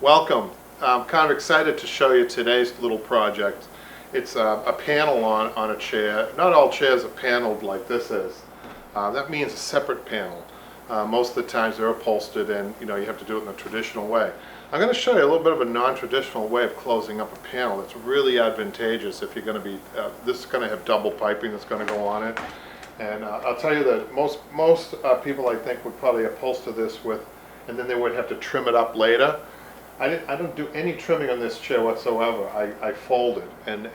Welcome. I'm kind of excited to show you today's little project. It's a panel on a chair. Not all chairs are paneled like this is. That means a separate panel. Most of the times they're upholstered and you have to do it in a traditional way. I'm going to show you a little bit of a non-traditional way of closing up a panel. It's really advantageous if you're going to be, this is going to have double piping that's going to go on it. And I'll tell you that most people I think would probably upholster this with, and then they would have to trim it up later. I don't do any trimming on this chair whatsoever. I fold it, and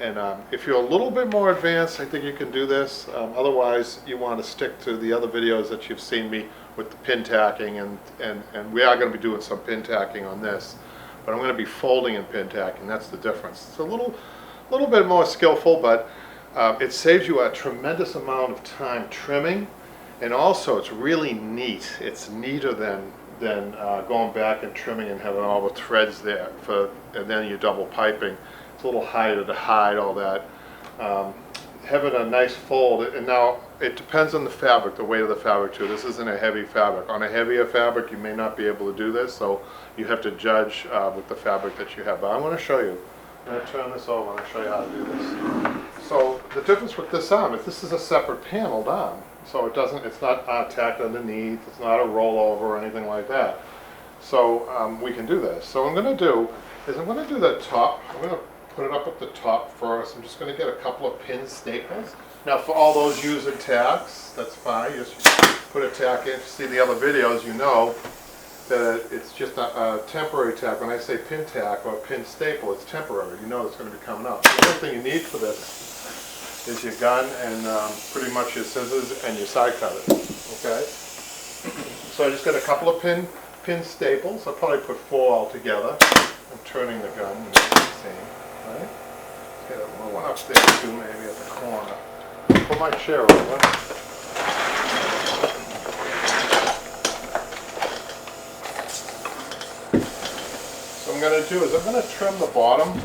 if you're a little bit more advanced, I think you can do this. Otherwise, you want to stick to the other videos that you've seen me with the pin tacking, and we are going to be doing some pin tacking on this, but I'm going to be folding and pin tacking. That's the difference. It's a little bit more skillful, but it saves you a tremendous amount of time trimming, and also it's really neat. It's neater than going back and trimming and having all the threads there and then you're double piping. It's a little harder to hide all that. Having a nice fold, and now it depends on the fabric, the weight of the fabric too. This isn't a heavy fabric. On a heavier fabric you may not be able to do this, so you have to judge with the fabric that you have. But I'm going to show you. I'm going to turn this over and I'll show you how to do this. So the difference with this arm is this is a separate paneled arm. So it's not tacked underneath, it's not a rollover or anything like that. So we can do this. So what I'm going to do is I'm going to do the top. I'm going to put it up at the top first. I'm just going to get a couple of pin staples. Now for all those using tacks, that's fine. You just put a tack in. If you see the other videos, you know that it's just a temporary tack. When I say pin tack or pin staple, it's temporary. You know it's going to be coming up. The only thing you need for this is your gun and pretty much your scissors and your side cutter. Okay? So I just got a couple of pin staples. I'll probably put 4 all together. I'm turning the gun, you can see. Right? Get a little one up there too, maybe at the corner. Put my chair over. So what I'm going to do is I'm going to trim the bottom.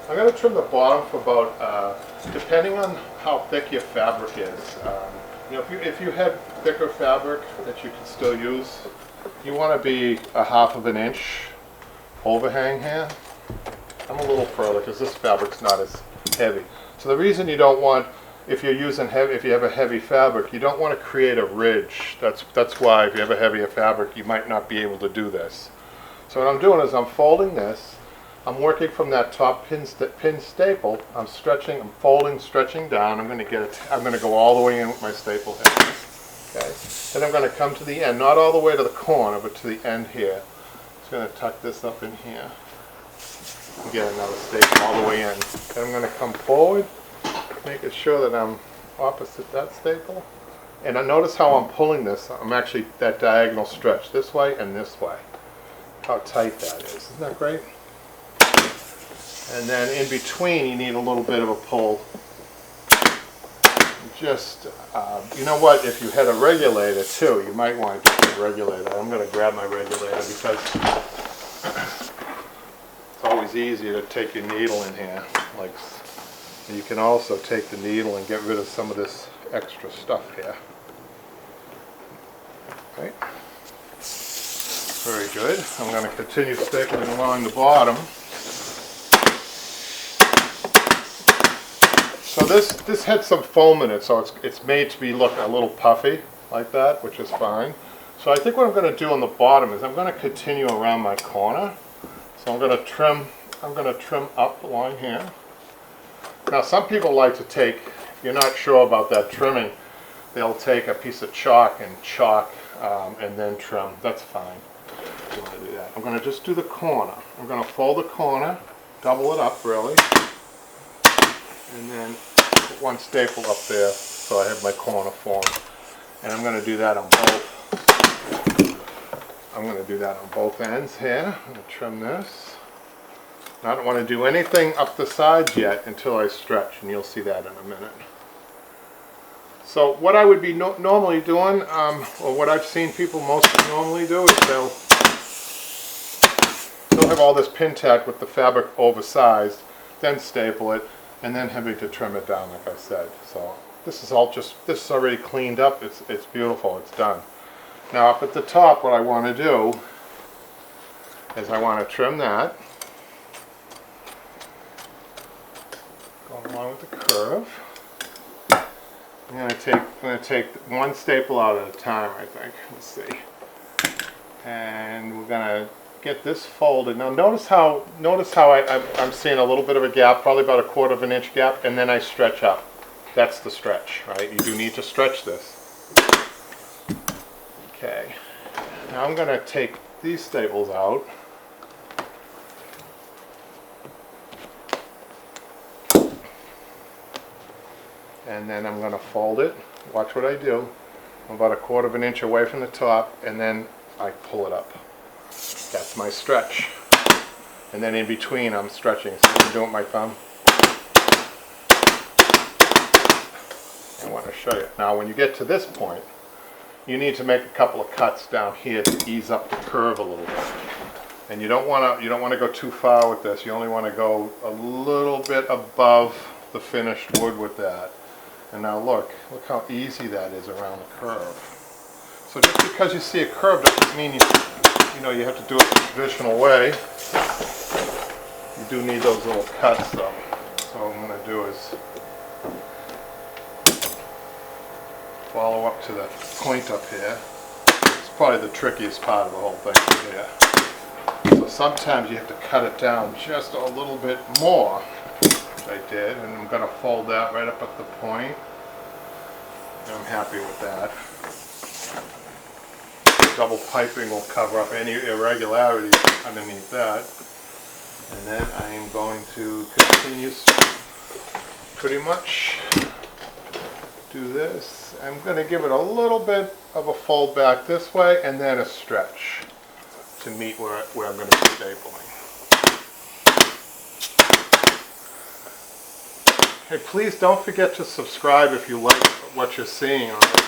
I'm going to trim the bottom for about, depending on how thick your fabric is. If you had thicker fabric that you can still use, you want to be a 1/2 inch overhang here. I'm a little further because this fabric's not as heavy. So the reason you don't want, if you have a heavy fabric, you don't want to create a ridge. That's why if you have a heavier fabric, you might not be able to do this. So what I'm doing is I'm folding this. I'm working from that top pin staple. I'm folding, stretching down. I'm going to go all the way in with my staple head. Okay. Then I'm going to come to the end, not all the way to the corner, but to the end here. Just going to tuck this up in here and get another staple all the way in. Then I'm going to come forward, making sure that I'm opposite that staple. And I notice how I'm pulling this. I'm actually that diagonal stretch this way and this way. How tight that is. Isn't that great? And then in between, you need a little bit of a pull. Just, you know what, if you had a regulator too, you might want to get a regulator. I'm going to grab my regulator because it's always easier to take your needle in here. Like, you can also take the needle and get rid of some of this extra stuff here. Okay. Very good. I'm going to continue stapling along the bottom. So this had some foam in it, so it's made to be look a little puffy like that, which is fine. So I think what I'm going to do on the bottom is I'm going to continue around my corner. So I'm going to trim up along here. Now some people like to take, if you're not sure about that trimming, they'll take a piece of chalk and then trim. That's fine. I'm going to do that. I'm going to just do the corner. I'm going to fold the corner, double it up really. And then put one staple up there so I have my corner formed. And I'm going to do that on both ends here. I'm going to trim this. I don't want to do anything up the sides yet until I stretch, and you'll see that in a minute. So what I would be normally doing, or what I've seen people mostly normally do, is they'll have all this pin tack with the fabric oversized, then staple it, and then having to trim it down like I said. So this is already cleaned up. It's beautiful. It's done. Now up at the top, what I want to do is I want to trim that. Going along with the curve. I'm going to take one staple out at a time, I think. Let's see. And we're going to get this folded. Now notice how I'm seeing a little bit of a gap, probably about a 1/4 of an inch gap, and then I stretch up. That's the stretch, right? You do need to stretch this. Okay. Now I'm going to take these staples out. And then I'm going to fold it. Watch what I do. I'm about a 1/4 of an inch away from the top, and then I pull it up. That's my stretch. And then in between I'm stretching. So I'm doing it with my thumb. I want to show you. Now when you get to this point, you need to make a couple of cuts down here to ease up the curve a little bit. And you don't want to go too far with this. You only want to go a little bit above the finished wood with that. And now look how easy that is around the curve. So just because you see a curve doesn't mean you have to do it the traditional way. You do need those little cuts though. So what I'm going to do is follow up to the point up here. It's probably the trickiest part of the whole thing here. So sometimes you have to cut it down just a little bit more, which I did, and I'm going to fold that right up at the point. And I'm happy with that. Double piping will cover up any irregularities underneath that. And then I am going to continue pretty much do this. I'm going to give it a little bit of a fold back this way and then a stretch to meet where I'm going to be stapling. Hey, please don't forget to subscribe if you like what you're seeing on this.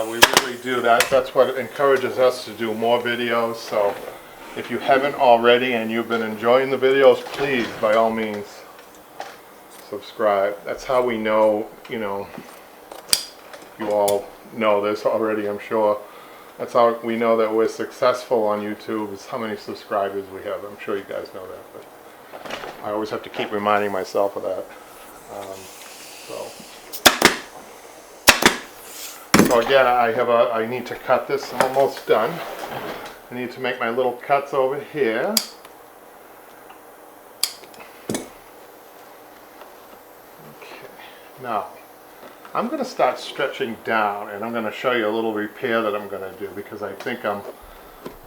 We really do that. That's what encourages us to do more videos. So if you haven't already and you've been enjoying the videos, please, by all means, subscribe. That's how we know, you all know this already, I'm sure. That's how we know that we're successful on YouTube, is how many subscribers we have. I'm sure you guys know that, but I always have to keep reminding myself of that. So again, I need to cut this. I'm almost done. I need to make my little cuts over here. Okay. Now, I'm going to start stretching down, and I'm going to show you a little repair that I'm going to do, because I think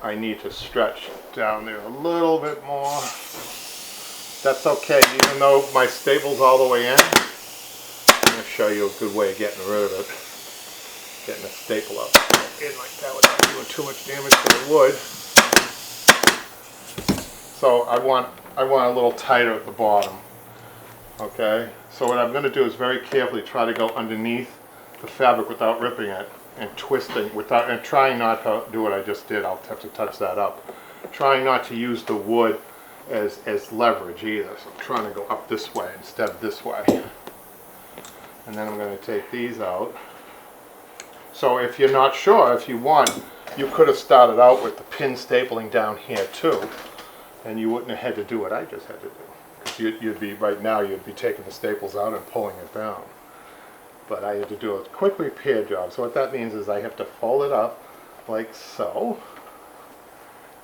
I need to stretch down there a little bit more. That's okay, even though my staple's all the way in. I'm going to show you a good way of getting rid of it. Getting a staple up in like that without doing too much damage to the wood. So I want a little tighter at the bottom. Okay, so what I'm going to do is very carefully try to go underneath the fabric without ripping it, and twisting and trying not to do what I just did. I'll have to touch that up. Trying not to use the wood as leverage either. So I'm trying to go up this way instead of this way. And then I'm going to take these out. So if you're not sure, if you want, you could have started out with the pin stapling down here too, and you wouldn't have had to do what I just had to do. Because you'd be taking the staples out and pulling it down. But I had to do a quick repair job. So what that means is I have to fold it up like so,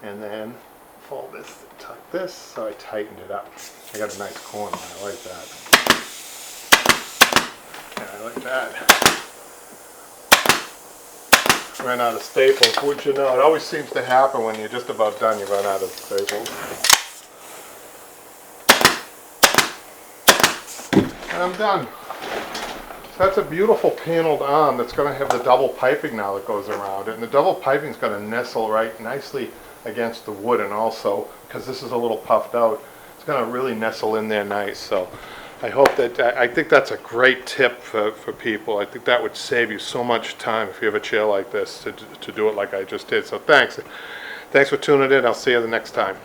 and then fold this, tuck this, so I tightened it up. I got a nice corner, I like that. Yeah, I like that. Ran out of staples, would you know? It always seems to happen when you're just about done, you run out of staples. And I'm done. So that's a beautiful paneled arm that's going to have the double piping now that goes around it. And the double piping is going to nestle right nicely against the wood, and also, because this is a little puffed out, it's going to really nestle in there nice. So I hope that, I think that's a great tip for people. I think that would save you so much time if you have a chair like this to do it like I just did. So thanks. Thanks for tuning in. I'll see you the next time.